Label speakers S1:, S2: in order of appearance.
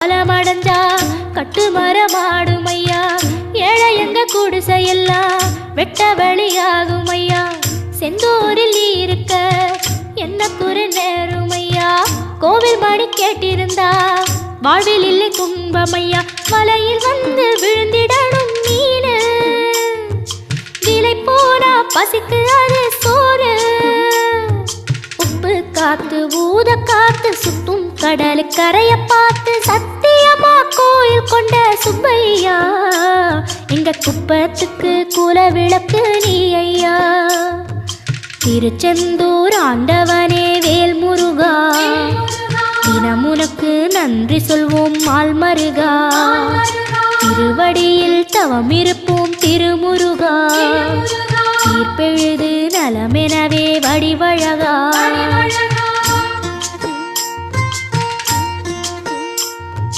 S1: காலமடைஞ்சா கட்டு மரமாடும் ஐயா. ஏழை எங்க குடிசையெல்லாம் வெட்ட வழியாகும் ஐயா. செந்தூரில் இருக்க என்ன குறை நேரும் ஐயா. கோவில் மணி கேட்டிருந்தா வாழ்வில் இல்லை துன்பமையா. மலையில் வந்து விழுந்திடணும் மீன், விலை போனா பசிக்கு அது சோறு. உப்பு காத்து ஊத காத்து சுத்தும் கடலு கரைய பார்த்து சத்தியமா கோயில் கொண்ட சுப்பையா. எங்க குப்பத்துக்கு குல விளக்கு நீ ஐயா. திருச்செந்தூர் ஆண்டவனே வேல் முருகா, தினம் உனக்கு நன்றி சொல்வோம் மால்மருகா. திருவடியில் தவம் இருப்போம் திருமுருகா. தீர்ப்பெழுது நலமெனவே வடிவழகா.